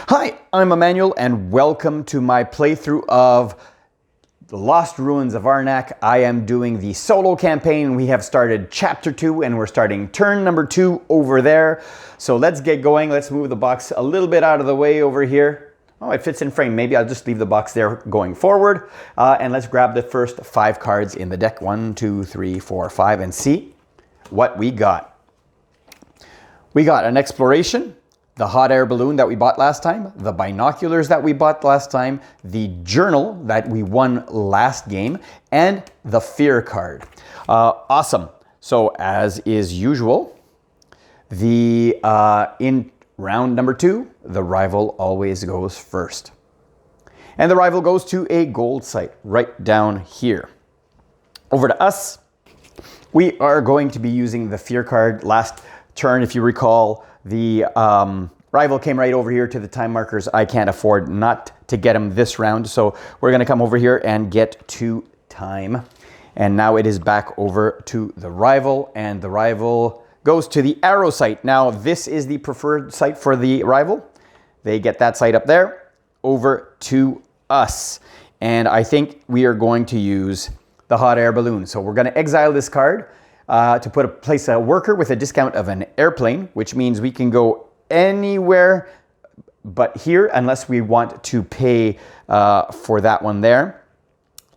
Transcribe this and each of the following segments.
Hi, I'm Emmanuel and welcome to my playthrough of the Lost Ruins of Arnak. I am doing the solo campaign. We have started chapter 2 and we're starting turn number 2 over there. So let's get going. Let's move the box a little bit out of the way over here. Oh, it fits in frame. Maybe I'll just leave the box there going forward. And let's grab the first 5 cards in the deck. 1, 2, 3, 4, 5 and see what we got. We got an exploration, the hot air balloon that we bought last time, the binoculars that we bought last time, the journal that we won last game, and the fear card. Awesome. So as is usual, in round number 2, the rival always goes first. And the rival goes to a gold site right down here. Over to us. We are going to be using the fear card. Last turn, if you recall, the rival came right over here to the time markers. I can't afford not to get him this round, so we're going to come over here and get to time. And now it is back over to the rival, and the rival goes to the arrow site. Now this is the preferred site for the rival. They get that site up there. Over to us, and I think we are going to use the hot air balloon. So we're going to exile this card to place a worker with a discount of an airplane, which means we can go anywhere but here unless we want to pay for that one there.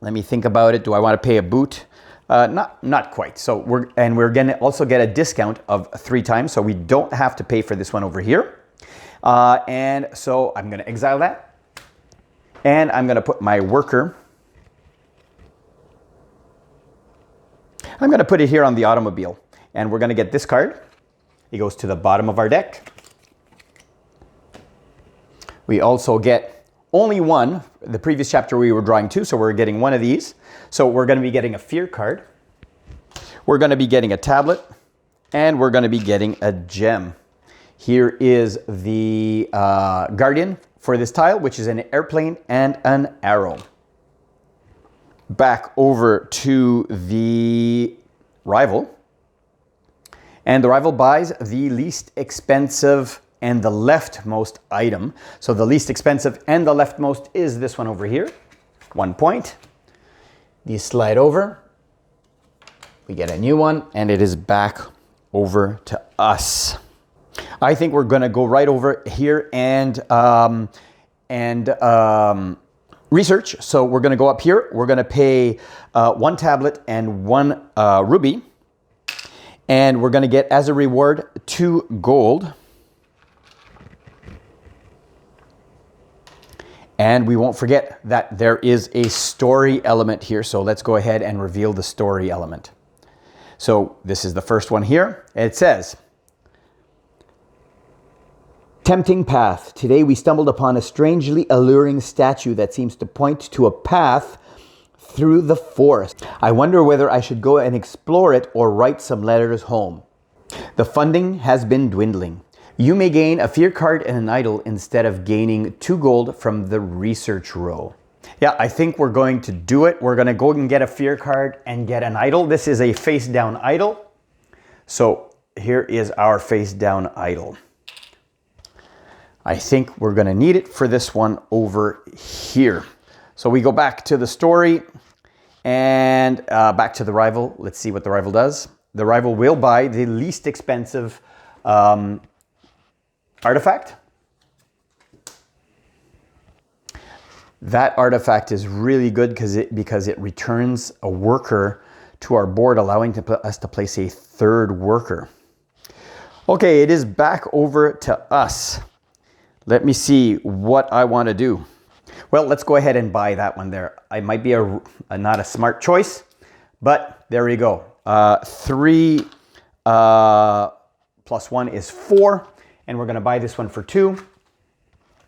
Let me think about it. Do I want to pay a boot? Not quite. So we're going to also get a discount of 3 times, so we don't have to pay for this one over here. And so I'm going to exile that, and I'm going to put my worker. I'm going to put it here on the automobile, and we're going to get this card. It goes to the bottom of our deck. We also get only one. The previous chapter we were drawing 2, so we're getting one of these. So we're going to be getting a fear card. We're going to be getting a tablet, and we're going to be getting a gem. Here is the guardian for this tile, which is an airplane and an arrow. Back over to the rival, and the rival buys the least expensive and the leftmost item. So the least expensive and the leftmost is this one over here. 1 point. These slide over. We get a new one, and it is back over to us. I think we're going to go right over here and research. So we're going to go up here. We're going to pay 1 tablet and 1 ruby. And we're going to get as a reward 2 gold. And we won't forget that there is a story element here. So let's go ahead and reveal the story element. So this is the first one here. It says, tempting path. Today we stumbled upon a strangely alluring statue that seems to point to a path through the forest. I wonder whether I should go and explore it or write some letters home. The funding has been dwindling. You may gain a fear card and an idol instead of gaining 2 gold from the research row. Yeah, I think we're going to do it. We're going to go and get a fear card and get an idol. This is a face down idol. So here is our face down idol. I think we're going to need it for this one over here. So we go back to the story and back to the rival. Let's see what the rival does. The rival will buy the least expensive artifact. That artifact is really good because it returns a worker to our board, allowing us to place a 3rd worker. Okay, it is back over to us. Let me see what I want to do. Well, let's go ahead and buy that one there. It might be not a smart choice, but there we go. 3 plus 1 is 4, and we're going to buy this one for 2.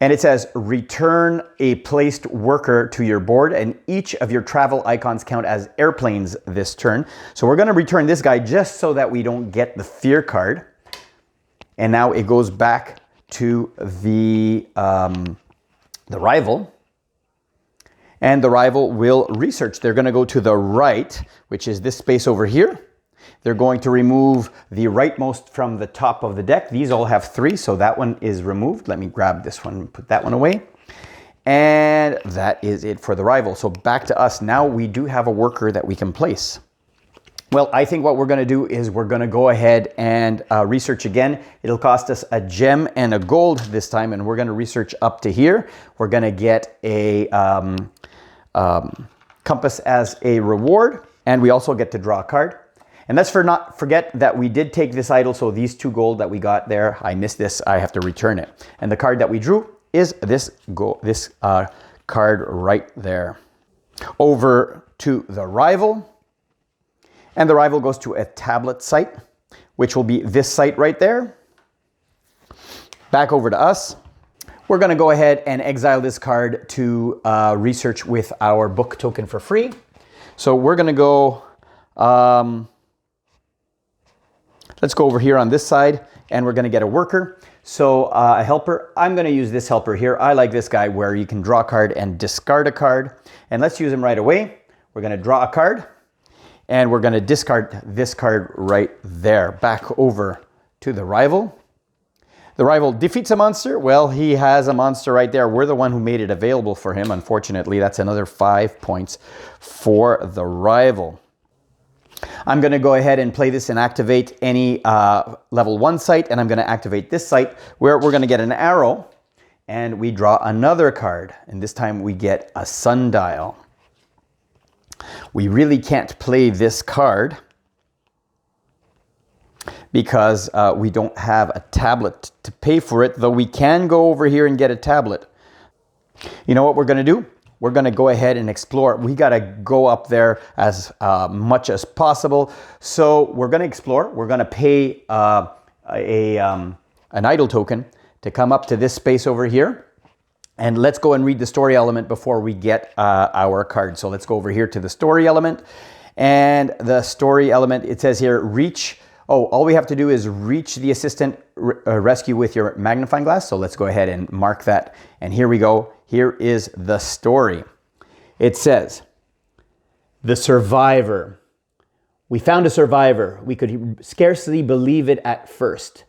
And it says, return a placed worker to your board, and each of your travel icons count as airplanes this turn. So we're going to return this guy just so that we don't get the fear card. And now it goes back to the rival, and the rival will research. They're going to go to the right, which is this space over here, They're going to remove the rightmost from the top of the deck. These all have 3, so that one is removed. Let me grab this one and put that one away. And that is it for the rival. So back to us. Now we do have a worker that we can place. Well, I think what we're going to do is we're going to go ahead and research again. It'll cost us a gem and a gold this time, and we're going to research up to here. We're going to get a compass as a reward, and we also get to draw a card. And let's not forget that we did take this idol, so these 2 gold that we got there, I missed this, I have to return it. And the card that we drew is this card right there. Over to the rival. And the rival goes to a tablet site, which will be this site right there. Back over to us. We're going to go ahead and exile this card to research with our book token for free. So we're going to go, let's go over here on this side, and we're going to get a worker. So a helper, I'm going to use this helper here. I like this guy where you can draw a card and discard a card. And let's use him right away. We're going to draw a card. And we're going to discard this card right there. Back over to the rival. The rival defeats a monster. Well, he has a monster right there. We're the one who made it available for him. Unfortunately, that's another 5 points for the rival. I'm going to go ahead and play this and activate any level 1 site. And I'm going to activate this site where we're going to get an arrow. And we draw another card. And this time we get a sundial. We really can't play this card because we don't have a tablet to pay for it, though we can go over here and get a tablet. You know what we're going to do? We're going to go ahead and explore. We got to go up there as much as possible. So we're going to explore. We're going to pay an idol token to come up to this space over here. And let's go and read the story element before we get our card. So let's go over here to the story element. And the story element, it says here, reach. Oh, all we have to do is reach the assistant rescue with your magnifying glass. So let's go ahead and mark that. And here we go. Here is the story. It says, the survivor. We found a survivor. We could scarcely believe it at first.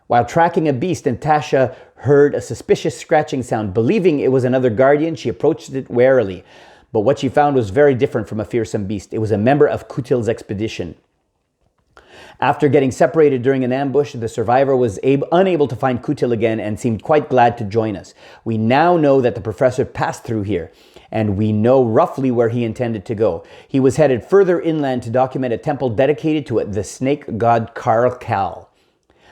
While tracking a beast, and Tasha heard a suspicious scratching sound. Believing it was another guardian, she approached it warily. But what she found was very different from a fearsome beast. It was a member of Kutil's expedition. After getting separated during an ambush, the survivor was unable to find Kutil again and seemed quite glad to join us. We now know that the professor passed through here, and we know roughly where he intended to go. He was headed further inland to document a temple dedicated to the snake god Karl,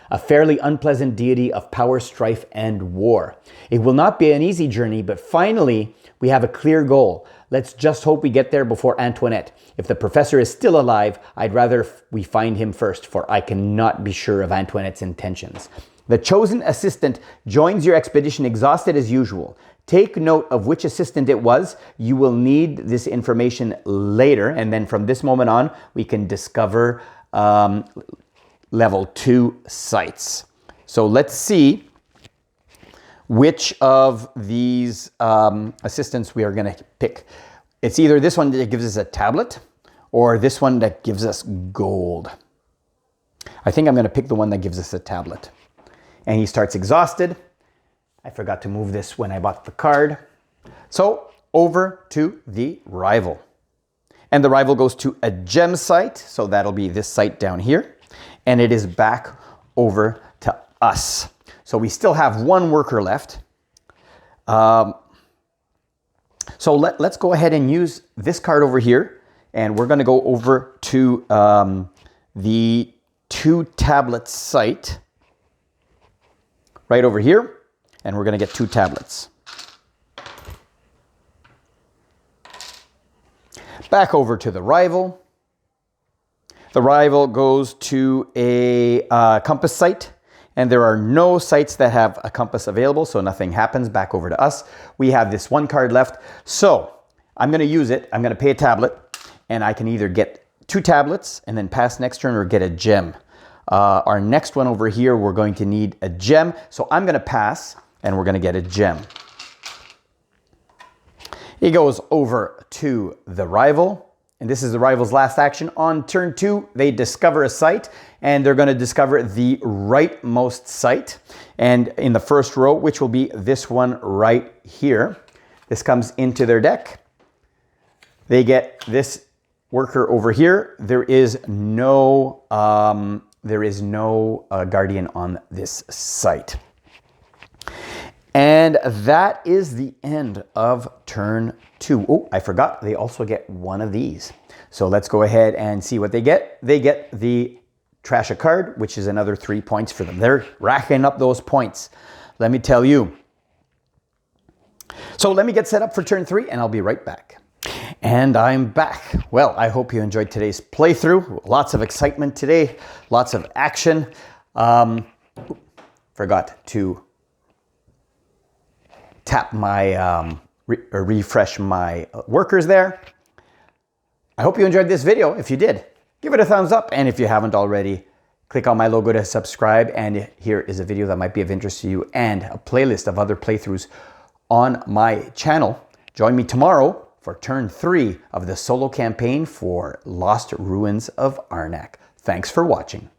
a fairly unpleasant deity of power, strife, and war. It will not be an easy journey, but finally, we have a clear goal. Let's just hope we get there before Antoinette. If the professor is still alive, I'd rather we find him first, for I cannot be sure of Antoinette's intentions. The chosen assistant joins your expedition exhausted as usual. Take note of which assistant it was. You will need this information later, and then from this moment on, we can discover level 2 sites. So let's see which of these assistants we are going to pick. It's either this one that gives us a tablet or this one that gives us gold. I think I'm going to pick the one that gives us a tablet. And he starts exhausted. I forgot to move this when I bought the card. So over to the rival. And the rival goes to a gem site. So that'll be this site down here. And it is back over to us. So we still have one worker left. So let's go ahead and use this card over here. And we're going to go over to the 2 tablets site right over here. And we're going to get 2 tablets. Back over to the rival. The rival goes to a compass site. And there are no sites that have a compass available, so nothing happens. Back over to us. We have this 1 card left. So I'm going to use it. I'm going to pay a tablet. And I can either get 2 tablets and then pass next turn or get a gem. Our next one over here, we're going to need a gem. So I'm going to pass and we're going to get a gem. He goes over to the rival. and this is the Rivals' last action. On turn 2, they discover a site, and they're going to discover the rightmost site. And in the first row, which will be this one right here, this comes into their deck. They get this worker over here. There is no guardian on this site. And that is the end of turn 2. Oh, I forgot. They also get one of these. So let's go ahead and see what they get. They get the trash a card, which is another 3 points for them. They're racking up those points, let me tell you. So let me get set up for turn 3 and I'll be right back. And I'm back. Well, I hope you enjoyed today's playthrough. Lots of excitement today, lots of action. Forgot to tap my, refresh my workers there. I hope you enjoyed this video. If you did, give it a thumbs up. And if you haven't already, click on my logo to subscribe. And here is a video that might be of interest to you and a playlist of other playthroughs on my channel. Join me tomorrow for turn 3 of the solo campaign for Lost Ruins of Arnak. Thanks for watching.